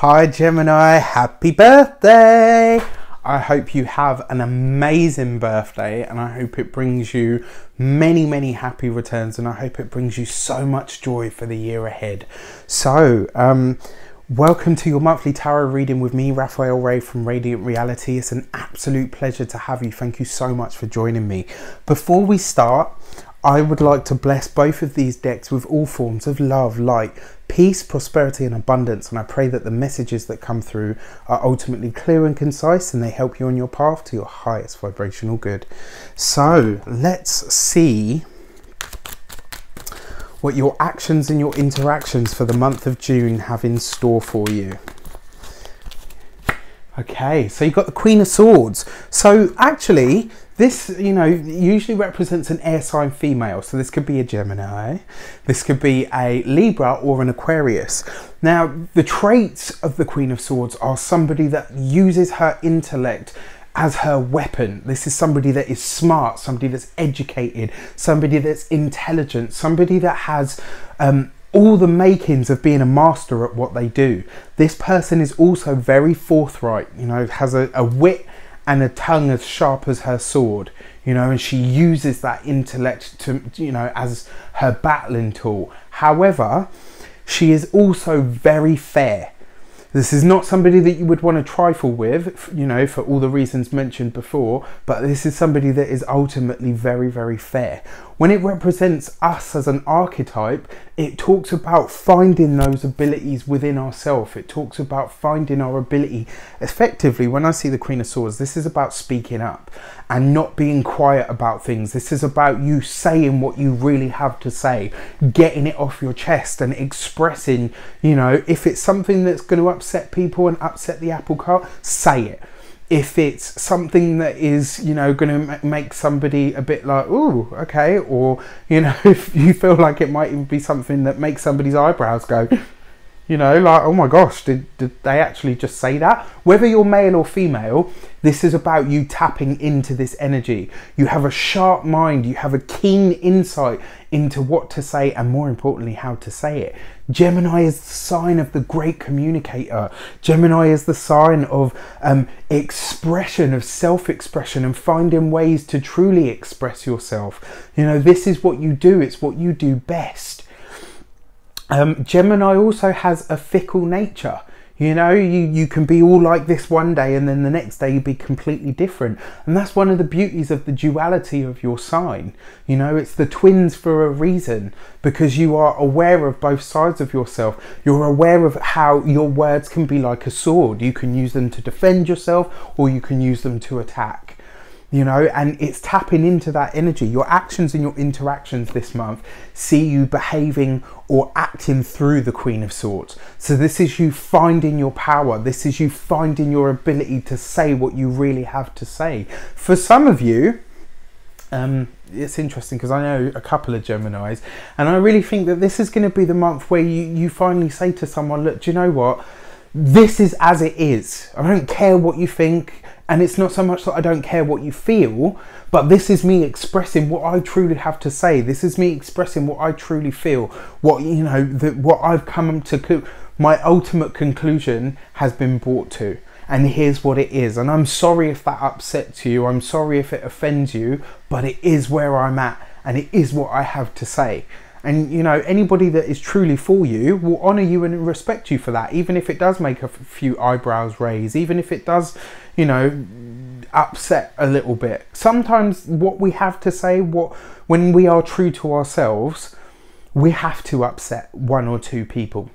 Hi Gemini, happy birthday! I hope you have an amazing birthday and I hope it brings you many happy returns, and I hope it brings you so much joy for the year ahead. So, welcome to your monthly tarot reading with me, Raphael Ray from Radiant Reality. It's an absolute pleasure to have you. Thank you so much for joining me. Before we start, I would like to bless both of these decks with all forms of love, light, peace, prosperity and abundance, and I pray that the messages that come through are ultimately clear and concise and they help you on your path to your highest vibrational good. So let's see what your actions and your interactions for the month of June have in store for you. Okay, so you've got the Queen of Swords. So actually, this, usually represents an air sign female. So this could be a Gemini, this could be a Libra or an Aquarius. Now, the traits of the Queen of Swords are somebody that uses her intellect as her weapon. This is somebody that is smart, somebody that's educated, somebody that's intelligent, somebody that has all the makings of being a master at what they do. This person is also very forthright, has a wit and a tongue as sharp as her sword, and she uses that intellect to, as her battling tool. However, she is also very fair. This is not somebody that you would want to trifle with, for all the reasons mentioned before, but this is somebody that is ultimately very fair. When it represents us as an archetype, it talks about finding those abilities within ourselves. It talks about finding our ability. Effectively, when I see the Queen of Swords, this is about speaking up and not being quiet about things. This is about you saying what you really have to say, getting it off your chest and expressing, if it's something that's going to upset people and upset the apple cart, say it. If it's something that is, going to make somebody a bit like, ooh, okay, or, if you feel like it might even be something that makes somebody's eyebrows go, like, oh my gosh, did they actually just say that? Whether you're male or female, this is about you tapping into this energy. You have a sharp mind, you have a keen insight into what to say and, more importantly, how to say it. Gemini is the sign of the great communicator. Gemini is the sign of expression, of self-expression and finding ways to truly express yourself. This is what you do. It's what you do best. Gemini also has a fickle nature. You can be all like this one day and then the next day you be completely different. And that's one of the beauties of the duality of your sign. It's the twins for a reason, because you are aware of both sides of yourself. You're aware of how your words can be like a sword. You can use them to defend yourself or you can use them to attack. And it's tapping into that energy. Your actions and your interactions this month see you behaving or acting through the Queen of Swords. So this is you finding your power. This is you finding your ability to say what you really have to say. For some of you, it's interesting because I know a couple of Geminis, and I really think that this is going to be the month where you finally say to someone, look, do you know what? This is as it is. I don't care what you think. And it's not so much that I don't care what you feel, but this is me expressing what I truly have to say. This is me expressing what I truly feel. What, what I've come to, my ultimate conclusion has been brought to. And here's what it is. And I'm sorry if that upsets you. I'm sorry if it offends you, but it is where I'm at and it is what I have to say. And, anybody that is truly for you will honour you and respect you for that, even if it does make a few eyebrows raise, even if it does, upset a little bit. Sometimes what we have to say, when we are true to ourselves, we have to upset one or two people.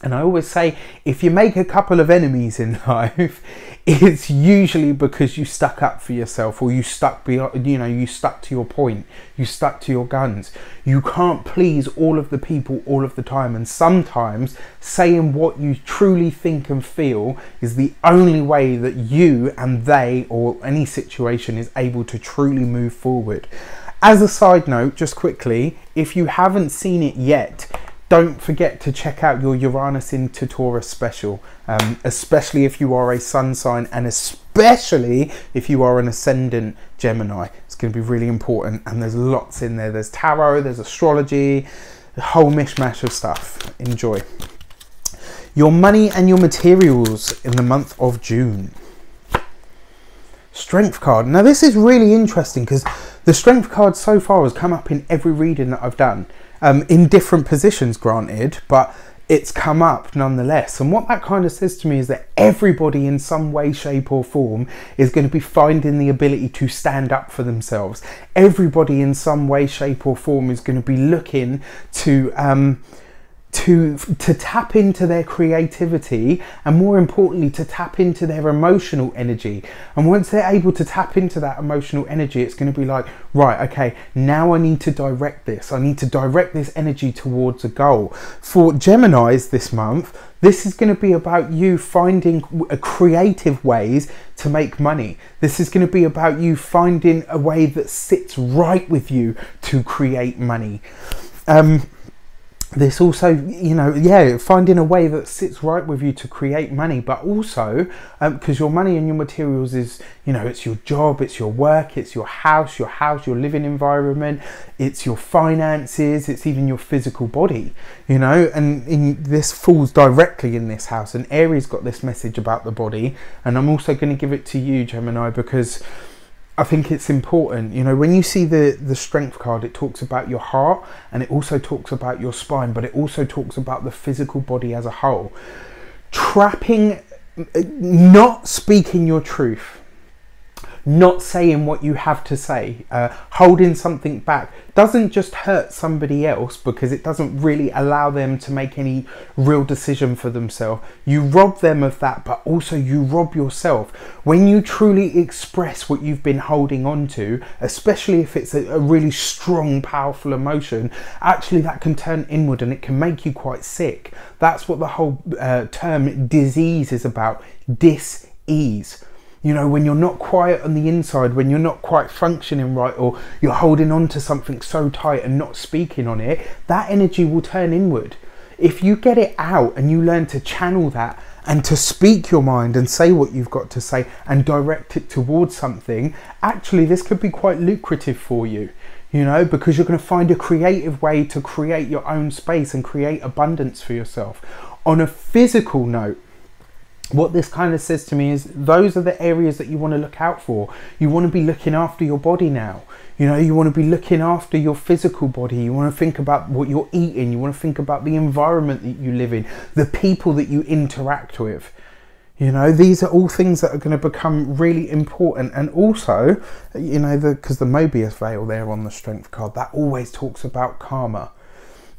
And I always say, if you make a couple of enemies in life, it's usually because you stuck up for yourself, or you stuck you stuck to your point, you stuck to your guns. You can't please all of the people all of the time, and sometimes saying what you truly think and feel is the only way that you and they or any situation is able to truly move forward. As a side note, just quickly, if you haven't seen it yet, don't forget to check out your Uranus into Taurus special, especially if you are a sun sign and especially if you are an ascendant Gemini. It's going to be really important, and there's lots in there. There's tarot, there's astrology, a whole mishmash of stuff. Enjoy. Your money and your materials in the month of June. Strength card. Now this is really interesting because the strength card so far has come up in every reading that I've done, in different positions granted, but it's come up nonetheless. And what that kind of says to me is that everybody in some way, shape or form is going to be finding the ability to stand up for themselves. Everybody in some way, shape or form is going to be looking to tap into their creativity, and more importantly to tap into their emotional energy. And once they're able to tap into that emotional energy, it's going to be like, right, okay, now I need to direct this. I need to direct this energy towards a goal. For Geminis this month, this is going to be about you finding creative ways to make money. This is going to be about you finding a way that sits right with you to create money. This also, you know, yeah, finding a way that sits right with you to create money, but also because your money and your materials is, you know, it's your job, it's your work, it's your house, your living environment, it's your finances, it's even your physical body, you know, and this falls directly in this house. And Aries got this message about the body, and I'm also going to give it to you, Gemini, because I think it's important. You know, when you see the strength card, it talks about your heart, and it also talks about your spine, but it also talks about the physical body as a whole. Not speaking your truth, not saying what you have to say, holding something back doesn't just hurt somebody else, because it doesn't really allow them to make any real decision for themselves. You rob them of that, but also you rob yourself. When you truly express what you've been holding on to, especially if it's a really strong, powerful emotion, actually that can turn inward and it can make you quite sick. That's what the whole term disease is about, dis-ease. You know, when you're not quiet on the inside, when you're not quite functioning right, or you're holding on to something so tight and not speaking on it, that energy will turn inward. If you get it out and you learn to channel that and to speak your mind and say what you've got to say and direct it towards something, actually this could be quite lucrative for you, you know, because you're going to find a creative way to create your own space and create abundance for yourself. On a physical note, what this kind of says to me is those are the areas that you want to look out for. You want to be looking after your body now. You know, you want to be looking after your physical body. You want to think about what you're eating. You want to think about the environment that you live in, the people that you interact with. You know, these are all things that are going to become really important. And also, you know, because the Mobius veil there on the strength card, that always talks about karma.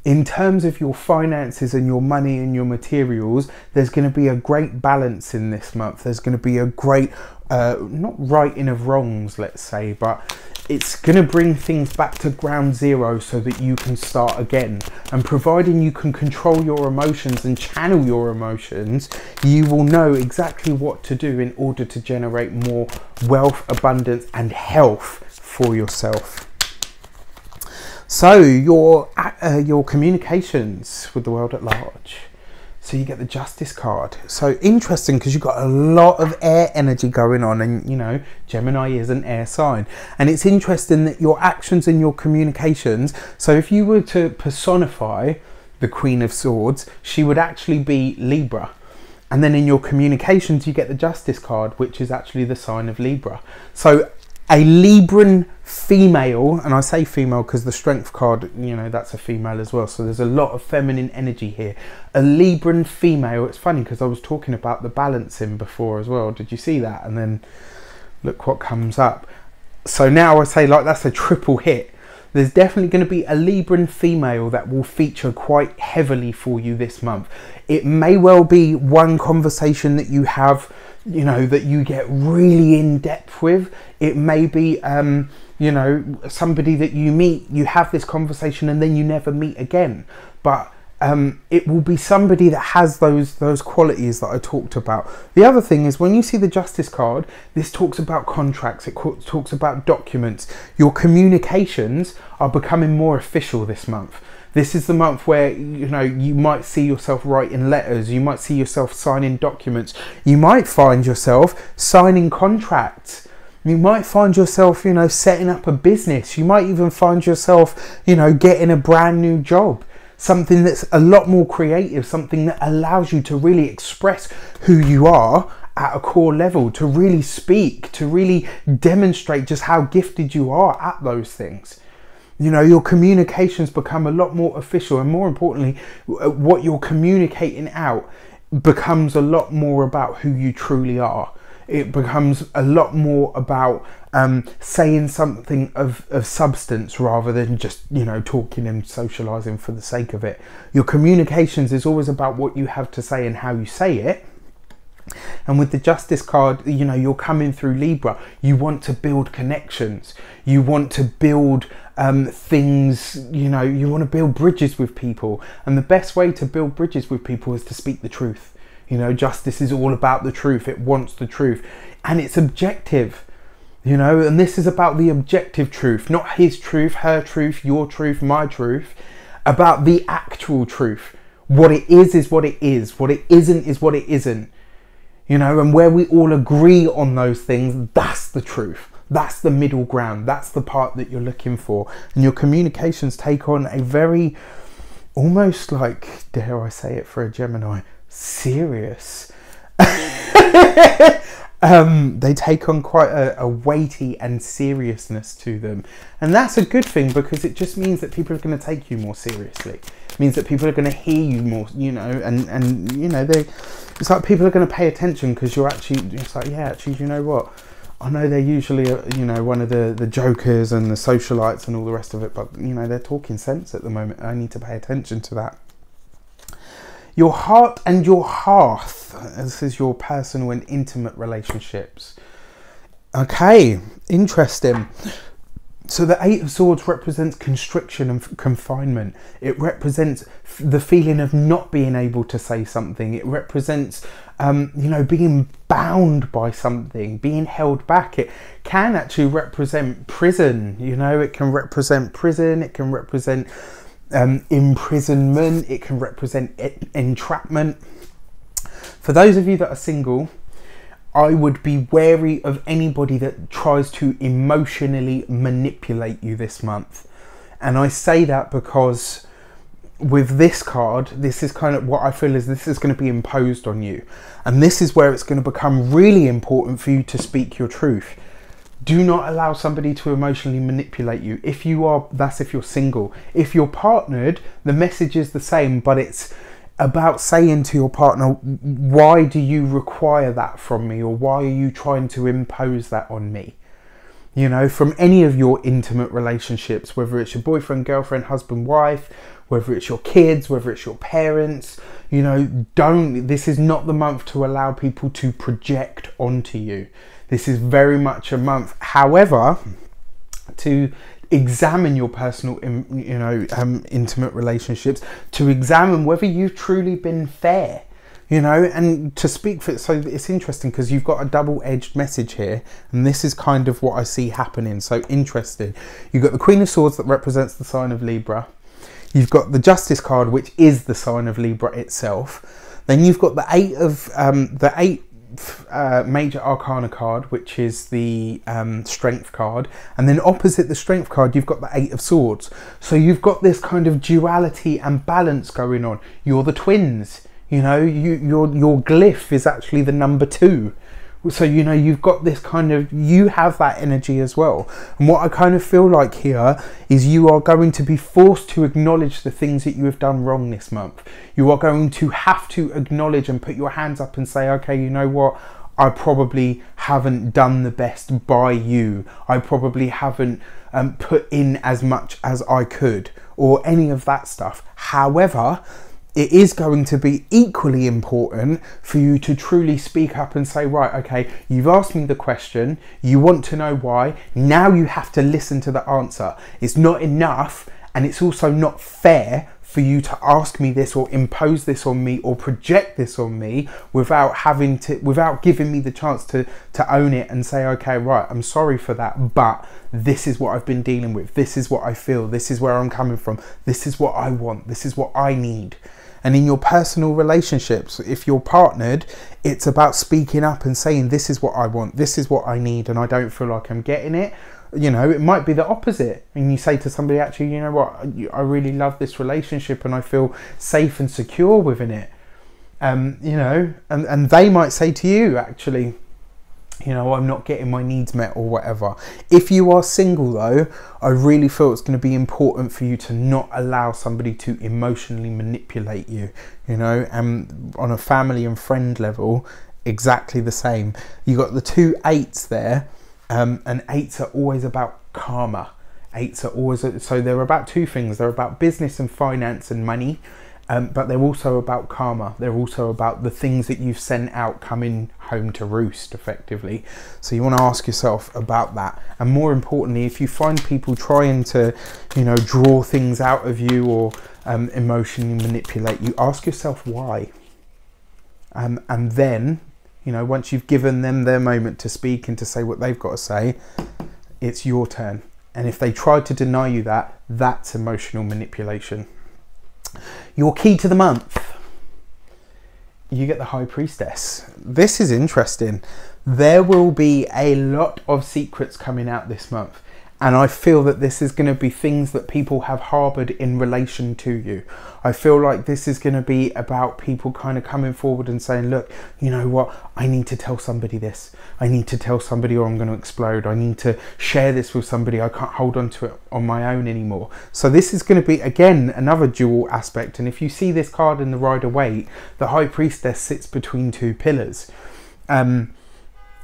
In terms of your finances and your money and your materials, there's going to be a great balance in this month. There's going to be a great, not righting of wrongs, let's say, but it's going to bring things back to ground zero so that you can start again. And providing you can control your emotions and channel your emotions, you will know exactly what to do in order to generate more wealth, abundance, and health for yourself. So your communications with the world at large. So you get the Justice card. So interesting, because you've got a lot of air energy going on, and you know, Gemini is an air sign. And it's interesting that your actions and your communications, so if you were to personify the Queen of Swords, she would actually be Libra. And then in your communications, you get the Justice card, which is actually the sign of Libra. So a Libran female, and I say female because the strength card, you know, that's a female as well, so there's a lot of feminine energy here. A Libran female, it's funny because I was talking about the balancing before as well, did you see that? And then look what comes up. So now I say, like, that's a triple hit. There's definitely going to be a Libran female that will feature quite heavily for you this month. It may well be one conversation that you have, you know, that you get really in depth with. It may be, you know, somebody that you meet, you have this conversation and then you never meet again. But it will be somebody that has those qualities that I talked about. The other thing is, when you see the Justice card, this talks about contracts, it talks about documents. Your communications are becoming more official this month. This is the month where, you know, you might see yourself writing letters, you might see yourself signing documents, you might find yourself signing contracts. You might find yourself, you know, setting up a business. You might even find yourself, you know, getting a brand new job. something that's a lot more creative, something that allows you to really express who you are at a core level, to really speak, to really demonstrate just how gifted you are at those things. You know, your communications become a lot more official, and more importantly, what you're communicating out becomes a lot more about who you truly are. It becomes a lot more about saying something of substance rather than just, you know, talking and socializing for the sake of it. Your communications is always about what you have to say and how you say it. And with the Justice card, you know, you're coming through Libra. You want to build connections. You want to build things, you know, you want to build bridges with people. And the best way to build bridges with people is to speak the truth. You know, Justice is all about the truth. It wants the truth. And it's objective, you know, and this is about the objective truth, not his truth, her truth, your truth, my truth, about the actual truth. What it is what it is. What it isn't is what it isn't. You know, and where we all agree on those things, that's the truth. That's the middle ground. That's the part that you're looking for. And your communications take on a very, almost like, dare I say it for a Gemini, serious. They take on quite a weighty and seriousness to them. And that's a good thing, because it just means that people are going to take you more seriously. It means that people are going to hear you more, you know, and you know, it's like people are going to pay attention because you're actually, it's like, yeah, actually, you know what? I know they're usually, you know, one of the jokers and the socialites and all the rest of it, but, you know, they're talking sense at the moment. I need to pay attention to that. Your heart and your hearth. This is your personal and intimate relationships. Okay, interesting. So the Eight of Swords represents constriction and confinement. It represents the feeling of not being able to say something. It represents, you know, being bound by something, being held back. It can actually represent prison. You know, it can represent prison. It can represent imprisonment. It can represent entrapment. For those of you that are single, I would be wary of anybody that tries to emotionally manipulate you this month. And I say that because with this card, this is kind of what I feel is this is going to be imposed on you. And this is where it's going to become really important for you to speak your truth. Do not allow somebody to emotionally manipulate you. If you are, that's if you're single. If you're partnered, the message is the same, but it's about saying to your partner, why do you require that from me? Or why are you trying to impose that on me? You know, from any of your intimate relationships, whether it's your boyfriend, girlfriend, husband, wife, whether it's your kids, whether it's your parents, you know, this is not the month to allow people to project onto you. This is very much a month, however, to examine your personal, you know, intimate relationships, to examine whether you've truly been fair, you know, and to speak for it. So it's interesting because you've got a double-edged message here, and this is kind of what I see happening. So interesting. You've got the Queen of Swords that represents the sign of Libra. You've got the Justice card, which is the sign of Libra itself. Then you've got the eight major arcana card, which is the strength card, and then opposite the strength card you've got the Eight of Swords. So you've got this kind of duality and balance going on. You're the twins, you know, your glyph is actually the number 2. So, you know, you've got this kind of, you have that energy as well. And what I kind of feel like here is you are going to be forced to acknowledge the things that you have done wrong this month. You are going to have to acknowledge and put your hands up and say, okay, you know what? I probably haven't done the best by you. I probably haven't put in as much as I could, or any of that stuff. However, it is going to be equally important for you to truly speak up and say, right, okay, you've asked me the question, you want to know why, now you have to listen to the answer. It's not enough, and it's also not fair for you to ask me this or impose this on me or project this on me without giving me the chance to own it and say, okay, right, I'm sorry for that, but this is what I've been dealing with. This is what I feel. This is where I'm coming from. This is what I want. This is what I need. And in your personal relationships, if you're partnered, it's about speaking up and saying, this is what I want, this is what I need, and I don't feel like I'm getting it. you know, it might be the opposite, and you say to somebody, actually, you know what, I really love this relationship and I feel safe and secure within it. You know, and they might say to you, actually, you know, I'm not getting my needs met or whatever. If you are single though, I really feel it's going to be important for you to not allow somebody to emotionally manipulate you, you know, and on a family and friend level, exactly the same. You got the 2 8s there, and 8s are always about karma. 8s are always, so they're about 2 things. They're about business and finance and money. But they're also about karma. They're also about the things that you've sent out coming home to roost, effectively. So you want to ask yourself about that. And more importantly, if you find people trying to, you know, draw things out of you or emotionally manipulate you, ask yourself why. And then, you know, once you've given them their moment to speak and to say what they've got to say, it's your turn. And if they try to deny you that, that's emotional manipulation. Your key to the month. You get the High Priestess. This is interesting. There will be a lot of secrets coming out this month. And I feel that this is going to be things that people have harbored in relation to you. I feel like this is going to be about people kind of coming forward and saying, look, you know what? I need to tell somebody this. I need to tell somebody or I'm going to explode. I need to share this with somebody. I can't hold on to it on my own anymore. So this is going to be, again, another dual aspect. And if you see this card in the Rider-Waite, the High Priestess sits between 2 pillars.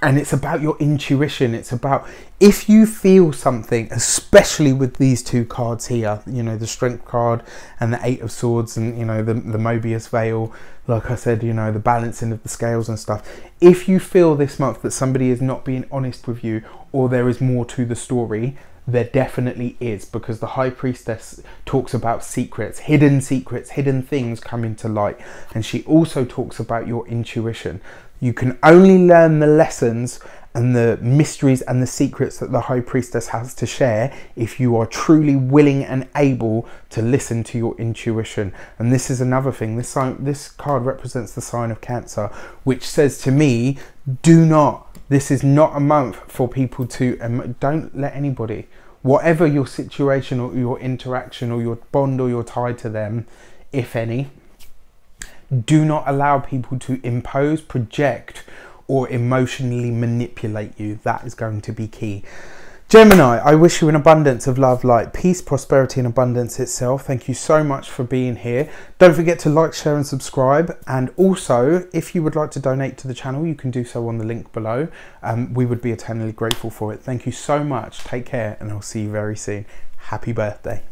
And it's about your intuition. It's about, if you feel something, especially with these 2 cards here, you know, the Strength card and the 8 of Swords, and, you know, the Mobius veil, like I said, you know, the balancing of the scales and stuff. If you feel this month that somebody is not being honest with you, or there is more to the story, there definitely is, because the High Priestess talks about secrets, hidden things coming to light. And she also talks about your intuition. You can only learn the lessons and the mysteries and the secrets that the High Priestess has to share if you are truly willing and able to listen to your intuition. And this is another thing. This card represents the sign of Cancer, which says to me, this is not a month for people to, don't let anybody, whatever your situation or your interaction or your bond or your tie to them, if any, do not allow people to impose, project, or emotionally manipulate you. That is going to be key. Gemini, I wish you an abundance of love, light, peace, prosperity, and abundance itself. Thank you so much for being here. Don't forget to like, share, and subscribe. And also, if you would like to donate to the channel, you can do so on the link below. We would be eternally grateful for it. Thank you so much. Take care, and I'll see you very soon. Happy birthday.